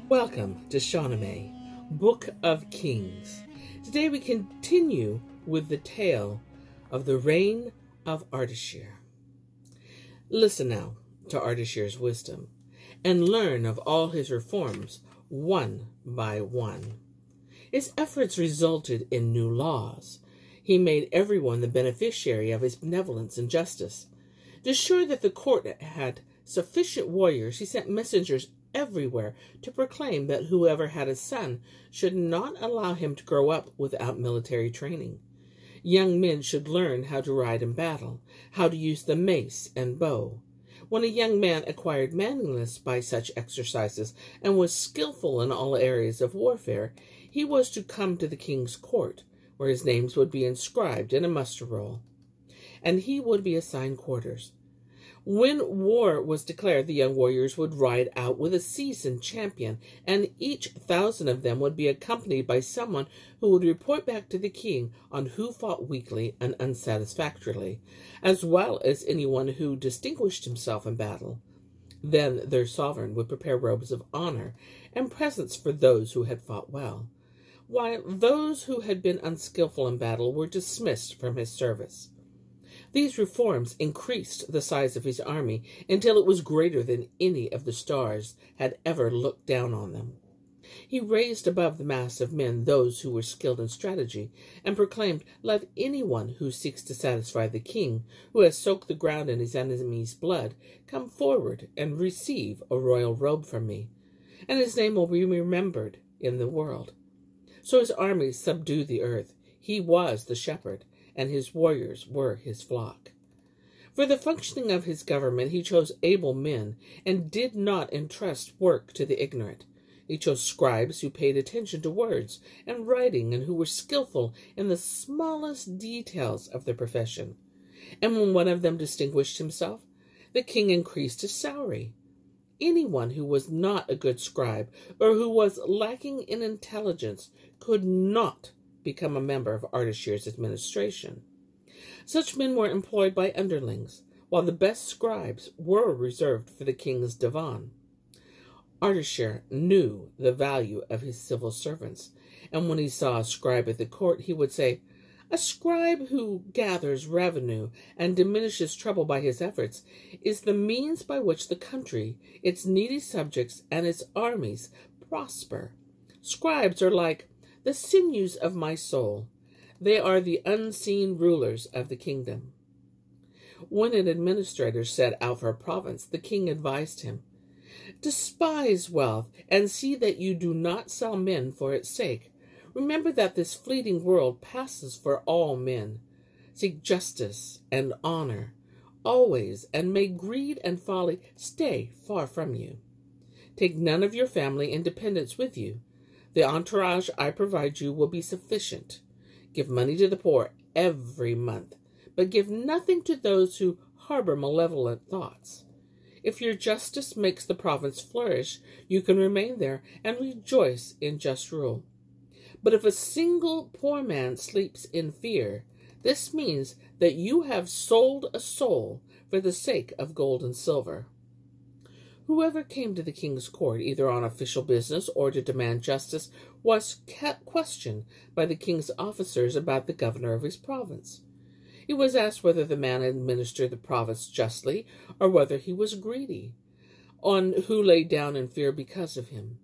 Welcome to Shahnameh, Book of Kings. Today we continue with the tale of the Reign of Ardeshir. Listen now to Ardeshir's wisdom and learn of all his reforms one by one. His efforts resulted in new laws. He made everyone the beneficiary of his benevolence and justice. To ensure that the court had sufficient warriors, he sent messengers everywhere to proclaim that whoever had a son should not allow him to grow up without military training. Young men should learn how to ride in battle, how to use the mace and bow. When a young man acquired manliness by such exercises and was skillful in all areas of warfare, he was to come to the king's court, where his names would be inscribed in a muster roll, and he would be assigned quarters. When war was declared, the young warriors would ride out with a seasoned champion, and each 1,000 of them would be accompanied by someone who would report back to the king on who fought weakly and unsatisfactorily, as well as anyone who distinguished himself in battle. Then their sovereign would prepare robes of honor and presents for those who had fought well, while those who had been unskillful in battle were dismissed from his service. These reforms increased the size of his army until it was greater than any of the stars had ever looked down on them. He raised above the mass of men those who were skilled in strategy, and proclaimed, "Let anyone who seeks to satisfy the king, who has soaked the ground in his enemy's blood, come forward and receive a royal robe from me, and his name will be remembered in the world." So his armies subdued the earth. He was the shepherd, and his warriors were his flock. For the functioning of his government, he chose able men, and did not entrust work to the ignorant. He chose scribes who paid attention to words and writing, and who were skillful in the smallest details of their profession. And when one of them distinguished himself, the king increased his salary. Anyone who was not a good scribe, or who was lacking in intelligence, could not become a member of Ardeshir's administration. Such men were employed by underlings, while the best scribes were reserved for the king's divan. Ardeshir knew the value of his civil servants, and when he saw a scribe at the court, he would say, "A scribe who gathers revenue and diminishes trouble by his efforts is the means by which the country, its needy subjects, and its armies prosper. Scribes are like the sinews of my soul. They are the unseen rulers of the kingdom." When an administrator set out for a province, the king advised him, "Despise wealth, and see that you do not sell men for its sake. Remember that this fleeting world passes for all men. Seek justice and honor always, and may greed and folly stay far from you. Take none of your family and dependents with you. The entourage I provide you will be sufficient. Give money to the poor every month, but give nothing to those who harbor malevolent thoughts. If your justice makes the province flourish, you can remain there and rejoice in just rule. But if a single poor man sleeps in fear, this means that you have sold a soul for the sake of gold and silver." Whoever came to the king's court, either on official business or to demand justice, was questioned by the king's officers about the governor of his province. He was asked whether the man administered the province justly, or whether he was greedy, on who lay down in fear because of him.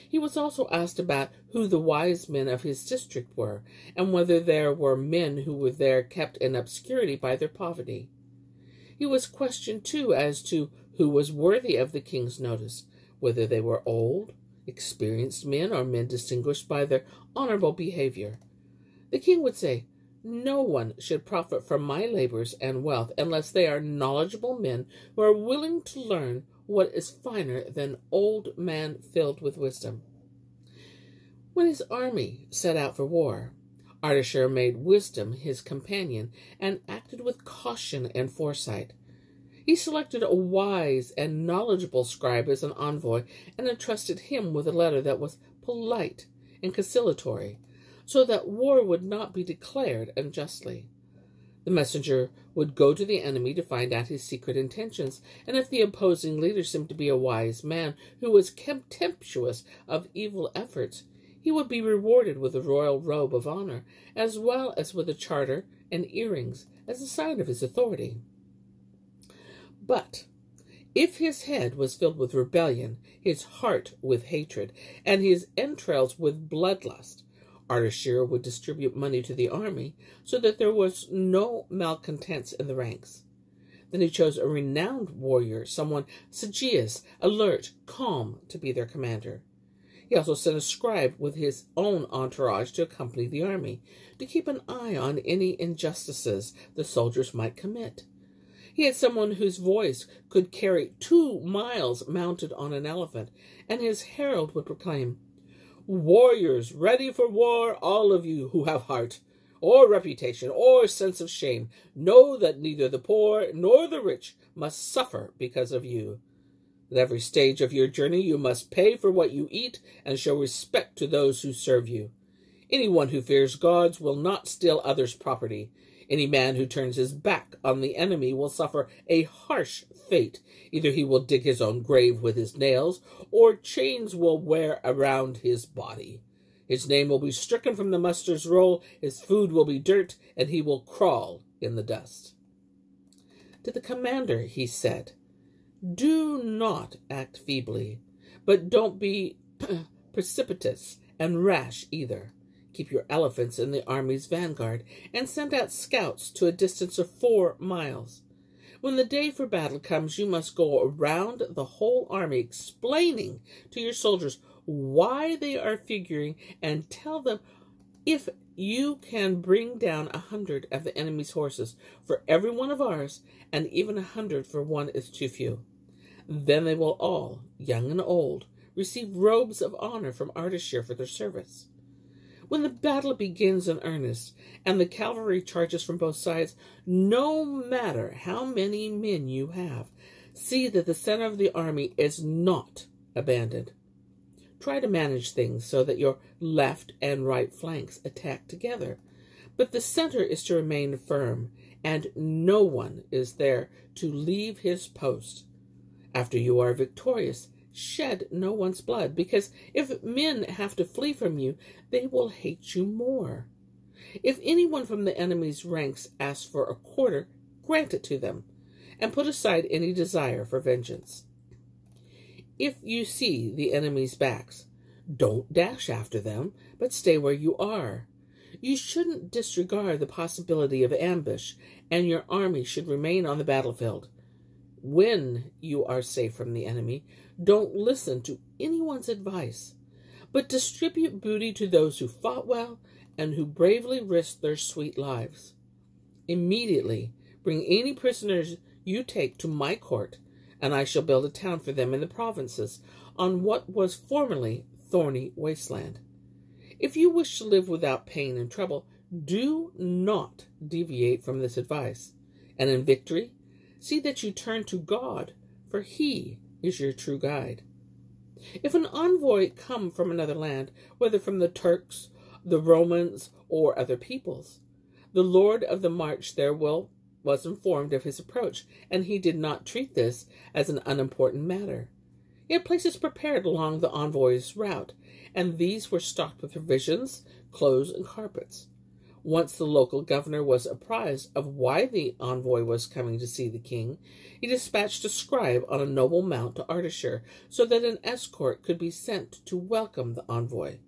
He was also asked about who the wise men of his district were, and whether there were men who were there kept in obscurity by their poverty. He was questioned, too, as to who was worthy of the king's notice, whether they were old, experienced men, or men distinguished by their honorable behavior. The king would say, "No one should profit from my labors and wealth unless they are knowledgeable men who are willing to learn what is finer than old man filled with wisdom." When his army set out for war, Ardeshir made wisdom his companion and acted with caution and foresight. He selected a wise and knowledgeable scribe as an envoy and entrusted him with a letter that was polite and conciliatory, so that war would not be declared unjustly. The messenger would go to the enemy to find out his secret intentions, and if the opposing leader seemed to be a wise man who was contemptuous of evil efforts, he would be rewarded with a royal robe of honor, as well as with a charter and earrings as a sign of his authority. But if his head was filled with rebellion, his heart with hatred, and his entrails with bloodlust, Ardeshir would distribute money to the army so that there was no malcontents in the ranks. Then he chose a renowned warrior, someone sagacious, alert, calm, to be their commander. He also sent a scribe with his own entourage to accompany the army, to keep an eye on any injustices the soldiers might commit. He had someone whose voice could carry 2 miles mounted on an elephant, and his herald would proclaim, "Warriors, ready for war, all of you who have heart, or reputation, or sense of shame, know that neither the poor nor the rich must suffer because of you. At every stage of your journey you must pay for what you eat and show respect to those who serve you. Anyone who fears gods will not steal others' property. Any man who turns his back on the enemy will suffer a harsh fate. Either he will dig his own grave with his nails, or chains will wear around his body. His name will be stricken from the muster's roll, his food will be dirt, and he will crawl in the dust." To the commander he said, "Do not act feebly, but don't be precipitous and rash either. Keep your elephants in the army's vanguard, and send out scouts to a distance of 4 miles. When the day for battle comes, you must go around the whole army, explaining to your soldiers why they are figuring, and tell them if you can bring down 100 of the enemy's horses for every one of ours, and even 100 for one is too few. Then they will all, young and old, receive robes of honor from Ardeshir for their service. When the battle begins in earnest, and the cavalry charges from both sides, no matter how many men you have, see that the center of the army is not abandoned. Try to manage things so that your left and right flanks attack together, but the center is to remain firm, and no one is there to leave his post. After you are victorious, shed no one's blood, because if men have to flee from you, they will hate you more. If anyone from the enemy's ranks asks for a quarter, grant it to them, and put aside any desire for vengeance. If you see the enemy's backs, don't dash after them, but stay where you are. You shouldn't disregard the possibility of ambush, and your army should remain on the battlefield. When you are safe from the enemy, don't listen to anyone's advice, but distribute booty to those who fought well and who bravely risked their sweet lives. Immediately bring any prisoners you take to my court, and I shall build a town for them in the provinces on what was formerly thorny wasteland. If you wish to live without pain and trouble, do not deviate from this advice, and in victory, see that you turn to God, for He is your true guide. If an envoy come from another land, whether from the Turks, the Romans, or other peoples, the Lord of the march there was informed of his approach, and he did not treat this as an unimportant matter. He had places prepared along the envoy's route, and these were stocked with provisions, clothes, and carpets. Once the local governor was apprised of why the envoy was coming to see the king, he dispatched a scribe on a noble mount to Ardeshir, so that an escort could be sent to welcome the envoy.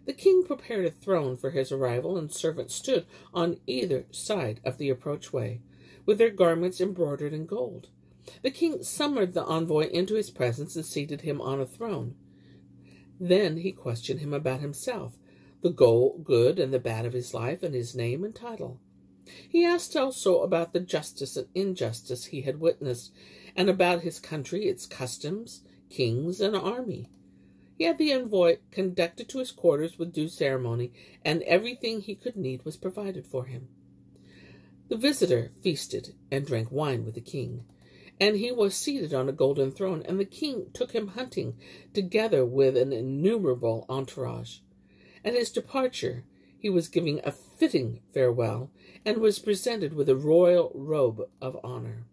The king prepared a throne for his arrival, and servants stood on either side of the approachway, with their garments embroidered in gold. The king summoned the envoy into his presence and seated him on a throne. Then he questioned him about himself, the good and the bad of his life, and his name and title. He asked also about the justice and injustice he had witnessed, and about his country, its customs, kings, and army. He had the envoy conducted to his quarters with due ceremony, and everything he could need was provided for him. The visitor feasted and drank wine with the king, and he was seated on a golden throne, and the king took him hunting, together with an innumerable entourage. At his departure, he he was giving a fitting farewell and was presented with a royal robe of honor.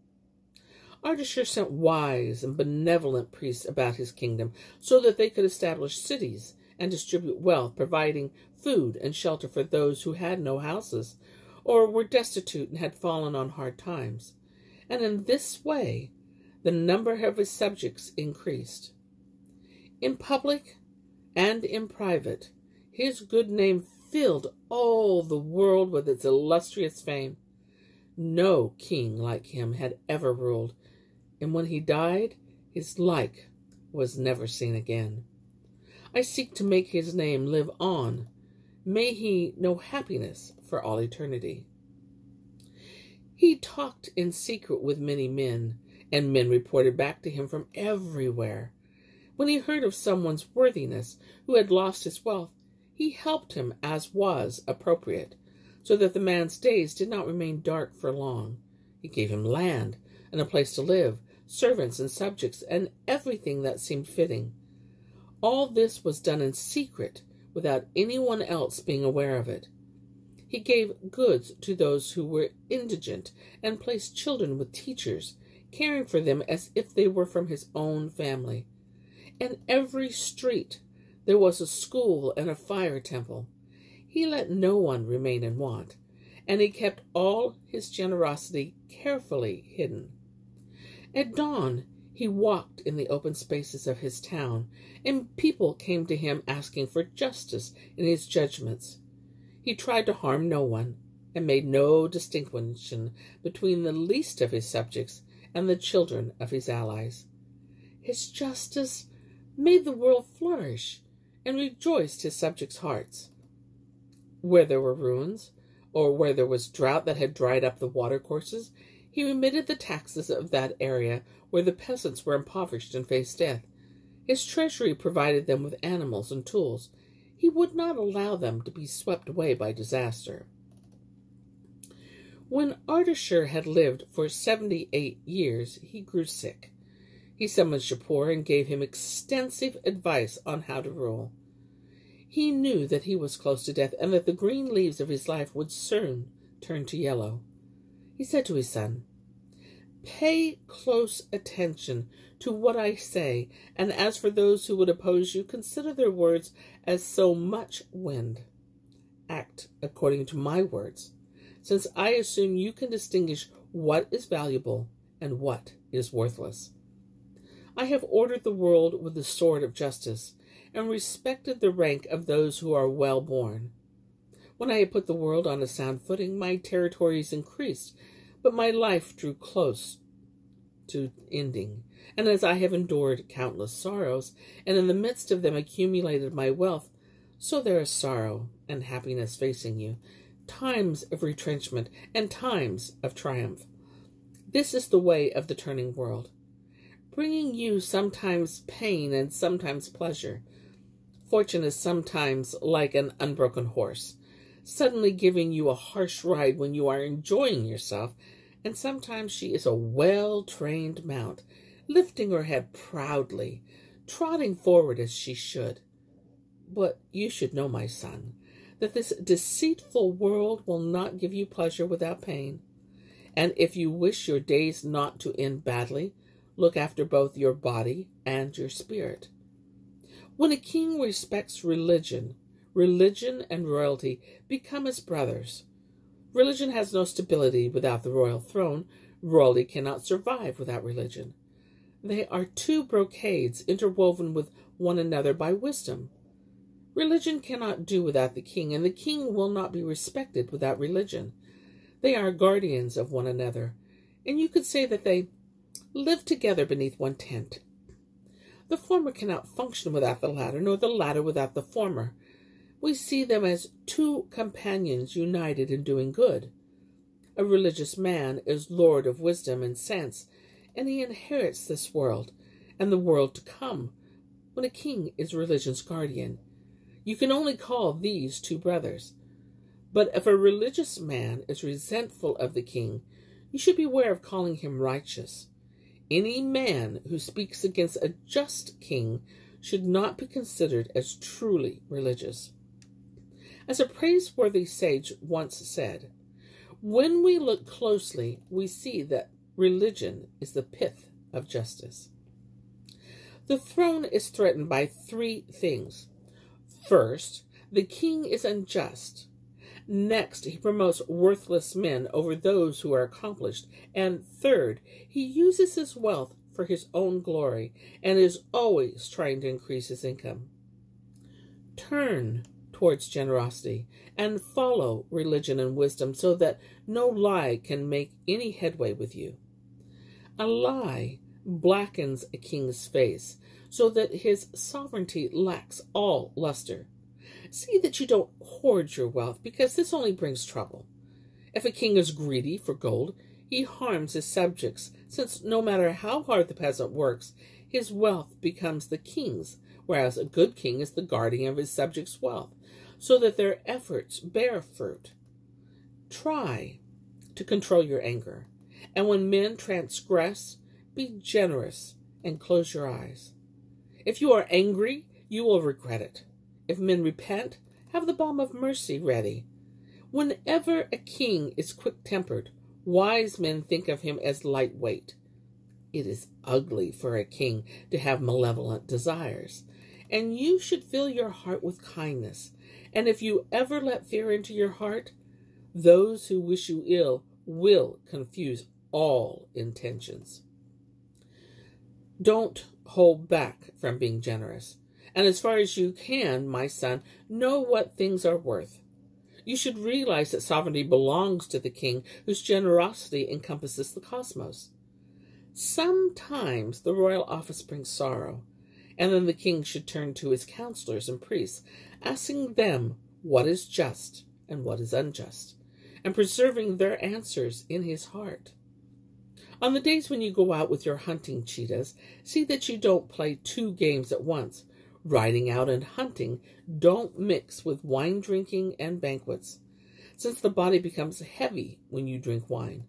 Ardeshir sent wise and benevolent priests about his kingdom so that they could establish cities and distribute wealth, providing food and shelter for those who had no houses or were destitute and had fallen on hard times. And in this way, the number of his subjects increased. In public and in private, his good name filled all the world with its illustrious fame. No king like him had ever ruled, and when he died, his like was never seen again. I seek to make his name live on. May he know happiness for all eternity. He talked in secret with many men, and men reported back to him from everywhere. When he heard of someone's worthiness who had lost his wealth, he helped him as was appropriate, so that the man's days did not remain dark for long. He gave him land and a place to live, servants and subjects, and everything that seemed fitting. All this was done in secret, without anyone else being aware of it. He gave goods to those who were indigent, and placed children with teachers, caring for them as if they were from his own family. In every street there was a school and a fire temple. He let no one remain in want, and he kept all his generosity carefully hidden. At dawn, he walked in the open spaces of his town, and people came to him asking for justice in his judgments. He tried to harm no one, and made no distinction between the least of his subjects and the children of his allies. His justice made the world flourish, and rejoiced his subjects' hearts. Where there were ruins, or where there was drought that had dried up the watercourses, he remitted the taxes of that area where the peasants were impoverished and faced death. His treasury provided them with animals and tools. He would not allow them to be swept away by disaster. When Ardeshir had lived for 78 years, he grew sick. He summoned Shapur and gave him extensive advice on how to rule. He knew that he was close to death and that the green leaves of his life would soon turn to yellow. He said to his son, "Pay close attention to what I say, and as for those who would oppose you, consider their words as so much wind. Act according to my words, since I assume you can distinguish what is valuable and what is worthless. I have ordered the world with the sword of justice, and respected the rank of those who are well born. When I had put the world on a sound footing, my territories increased, but my life drew close to ending. And as I have endured countless sorrows, and in the midst of them accumulated my wealth, so there is sorrow and happiness facing you, times of retrenchment and times of triumph. This is the way of the turning world, bringing you sometimes pain and sometimes pleasure. Fortune is sometimes like an unbroken horse, suddenly giving you a harsh ride when you are enjoying yourself, and sometimes she is a well-trained mount, lifting her head proudly, trotting forward as she should. But you should know, my son, that this deceitful world will not give you pleasure without pain, and if you wish your days not to end badly, look after both your body and your spirit. When a king respects religion, religion and royalty become as brothers. Religion has no stability without the royal throne. Royalty cannot survive without religion. They are two brocades interwoven with one another by wisdom. Religion cannot do without the king, and the king will not be respected without religion. They are guardians of one another, and you could say that they live together beneath one tent. The former cannot function without the latter, nor the latter without the former. We see them as two companions united in doing good. A religious man is lord of wisdom and sense, and he inherits this world and the world to come, when a king is religion's guardian. You can only call these two brothers. But if a religious man is resentful of the king, you should beware of calling him righteous. Any man who speaks against a just king should not be considered as truly religious. As a praiseworthy sage once said, when we look closely, we see that religion is the pith of justice. The throne is threatened by three things. First, the king is unjust. Next, he promotes worthless men over those who are accomplished. And third, he uses his wealth for his own glory and is always trying to increase his income. Turn towards generosity and follow religion and wisdom so that no lie can make any headway with you. A lie blackens a king's face so that his sovereignty lacks all luster. See that you don't hoard your wealth, because this only brings trouble. If a king is greedy for gold, he harms his subjects, since no matter how hard the peasant works, his wealth becomes the king's, whereas a good king is the guardian of his subjects' wealth, so that their efforts bear fruit. Try to control your anger, and when men transgress, be generous and close your eyes. If you are angry, you will regret it. If men repent, have the balm of mercy ready. Whenever a king is quick-tempered, wise men think of him as lightweight. It is ugly for a king to have malevolent desires, and you should fill your heart with kindness. And if you ever let fear into your heart, those who wish you ill will confuse all intentions. Don't hold back from being generous. And as far as you can, my son, know what things are worth. You should realize that sovereignty belongs to the king, whose generosity encompasses the cosmos. Sometimes the royal office brings sorrow, and then the king should turn to his counselors and priests, asking them what is just and what is unjust, and preserving their answers in his heart. On the days when you go out with your hunting cheetahs, see that you don't play two games at once. Riding out and hunting don't mix with wine drinking and banquets, since the body becomes heavy when you drink wine.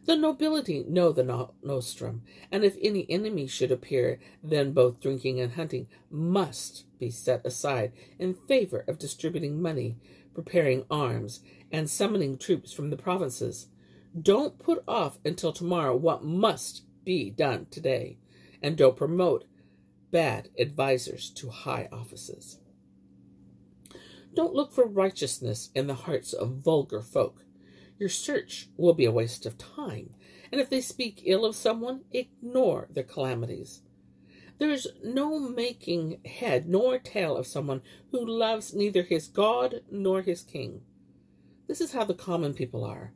The nobility know the nostrum, and if any enemy should appear, then both drinking and hunting must be set aside in favor of distributing money, preparing arms, and summoning troops from the provinces. Don't put off until tomorrow what must be done today, and don't promote bad advisors to high offices. Don't look for righteousness in the hearts of vulgar folk. Your search will be a waste of time, and if they speak ill of someone, ignore their calamities. There is no making head nor tail of someone who loves neither his God nor his king. This is how the common people are.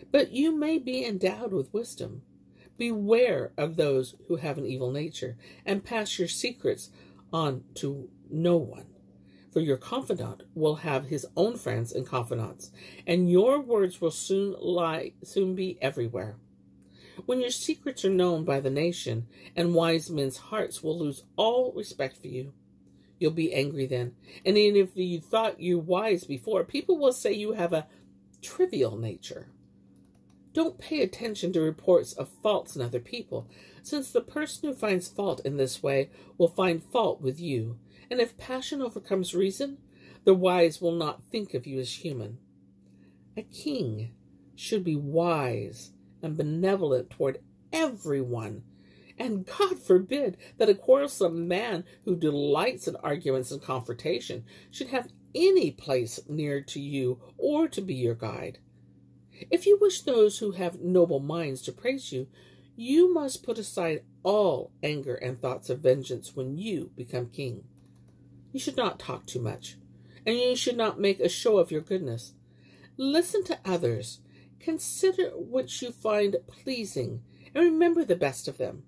But you may be endowed with wisdom. Beware of those who have an evil nature, and pass your secrets on to no one. For your confidant will have his own friends and confidants, and your words will soon be everywhere. When your secrets are known by the nation, and wise men's hearts will lose all respect for you. You'll be angry then, and even if you thought you wise before, people will say you have a trivial nature. Don't pay attention to reports of faults in other people, since the person who finds fault in this way will find fault with you. And if passion overcomes reason, the wise will not think of you as human. A king should be wise and benevolent toward everyone, and God forbid that a quarrelsome man who delights in arguments and confrontation should have any place near to you or to be your guide. If you wish those who have noble minds to praise you, you must put aside all anger and thoughts of vengeance when you become king. You should not talk too much, and you should not make a show of your goodness. Listen to others, consider which you find pleasing, and remember the best of them.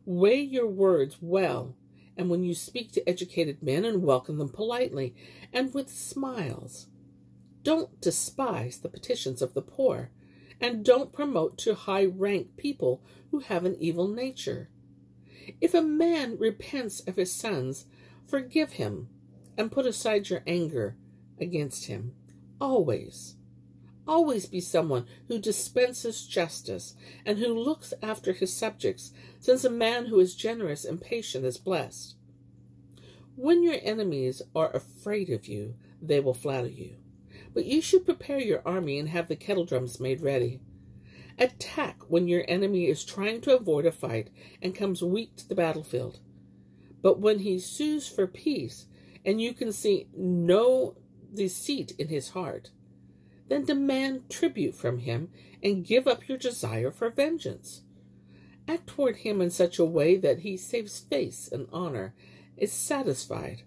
Weigh your words well, and when you speak to educated men, and welcome them politely, and with smiles. Don't despise the petitions of the poor, and don't promote to high-rank people who have an evil nature. If a man repents of his sons, forgive him, and put aside your anger against him. Always be someone who dispenses justice, and who looks after his subjects, since a man who is generous and patient is blessed. When your enemies are afraid of you, they will flatter you. But you should prepare your army and have the kettle drums made ready. Attack when your enemy is trying to avoid a fight and comes weak to the battlefield. But when he sues for peace, and you can see no deceit in his heart, then demand tribute from him and give up your desire for vengeance. Act toward him in such a way that he saves face and honor, is satisfied.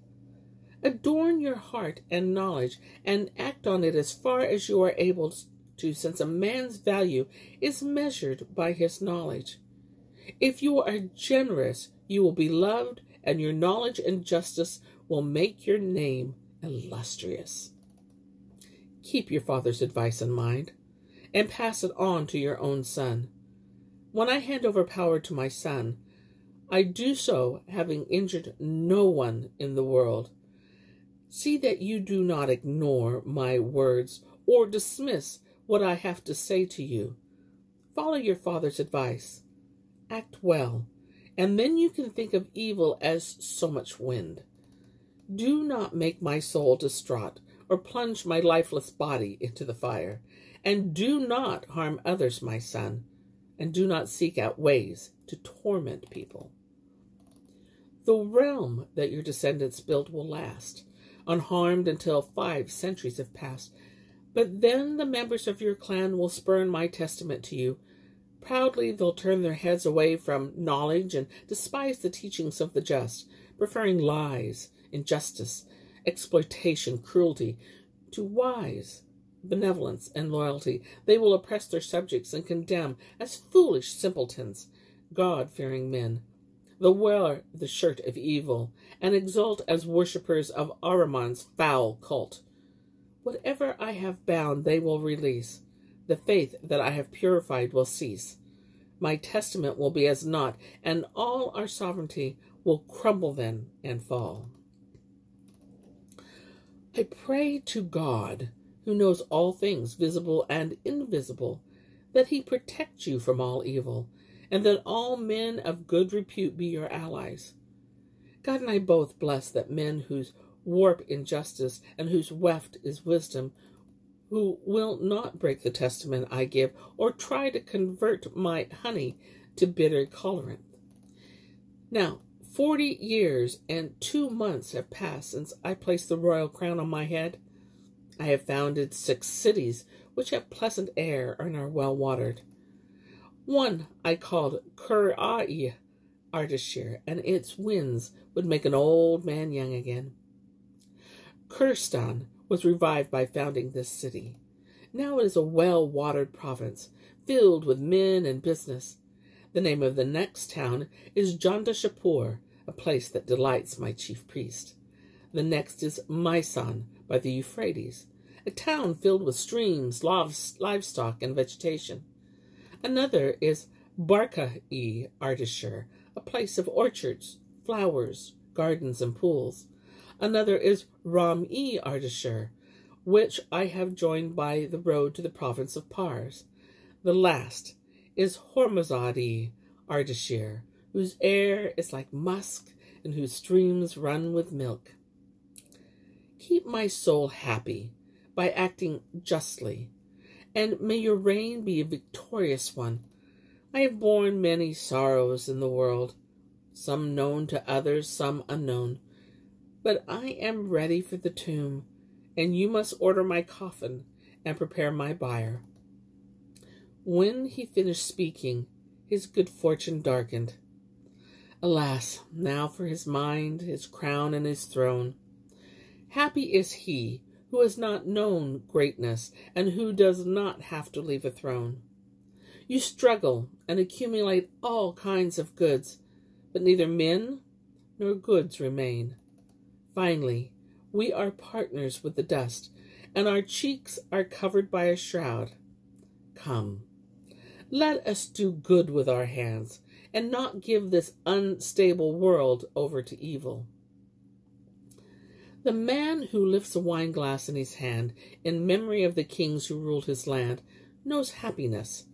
Adorn your heart and knowledge, and act on it as far as you are able to, since a man's value is measured by his knowledge. If you are generous, you will be loved, and your knowledge and justice will make your name illustrious. Keep your father's advice in mind, and pass it on to your own son. When I hand over power to my son, I do so having injured no one in the world. See that you do not ignore my words or dismiss what I have to say to you. Follow your father's advice. Act well, and then you can think of evil as so much wind. Do not make my soul distraught or plunge my lifeless body into the fire. And do not harm others, my son, and do not seek out ways to torment people. The realm that your descendants built will last, unharmed until 5 centuries have passed. But then the members of your clan will spurn my testament to you. Proudly they'll turn their heads away from knowledge and despise the teachings of the just, preferring lies, injustice, exploitation, cruelty, to wise benevolence and loyalty. They will oppress their subjects and condemn as foolish simpletons God-fearing men. They'll wear the shirt of evil and exult as worshippers of Ahriman's foul cult. Whatever I have bound they will release. The faith that I have purified will cease. My testament will be as naught, and all our sovereignty will crumble then and fall. I pray to God, who knows all things, visible and invisible, that he protect you from all evil, and that all men of good repute be your allies. God and I both bless that men whose warp injustice and whose weft is wisdom, who will not break the testament I give, or try to convert my honey to bitter colorant. Now, 40 years and 2 months have passed since I placed the royal crown on my head. I have founded 6 cities which have pleasant air and are well watered. One I called Reign of Ardeshir, and its winds would make an old man young again. Kurstan was revived by founding this city. Now it is a well-watered province, filled with men and business. The name of the next town is Shapur, a place that delights my chief priest. The next is Myson by the Euphrates, a town filled with streams, livestock, and vegetation. Another is Reign of Ardeshir, a place of orchards, flowers, gardens, and pools. Another is Reign of Ardeshir, which I have joined by the road to the province of Pars. The last is Reign of Ardeshir, whose air is like musk and whose streams run with milk. Keep my soul happy by acting justly, and may your reign be a victorious one. I have borne many sorrows in the world, some known to others, some unknown. But I am ready for the tomb, and you must order my coffin and prepare my bier. When he finished speaking, his good fortune darkened. Alas, now for his mind, his crown, and his throne. Happy is he who has not known greatness, and who does not have to leave a throne. You struggle and accumulate all kinds of goods, but neither men nor goods remain. Finally, we are partners with the dust, and our cheeks are covered by a shroud. Come, let us do good with our hands, and not give this unstable world over to evil. The man who lifts a wineglass in his hand in memory of the kings who ruled his land knows happiness.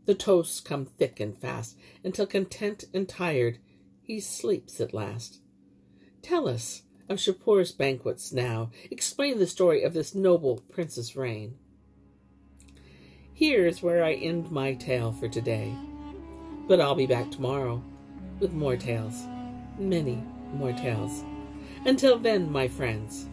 The toasts come thick and fast, until content and tired, he sleeps at last. Tell us, of Shapur's banquets now explain the story of this noble prince's reign. Here's where I end my tale for today. But I'll be back tomorrow with more tales, many more tales. Until then, my friends,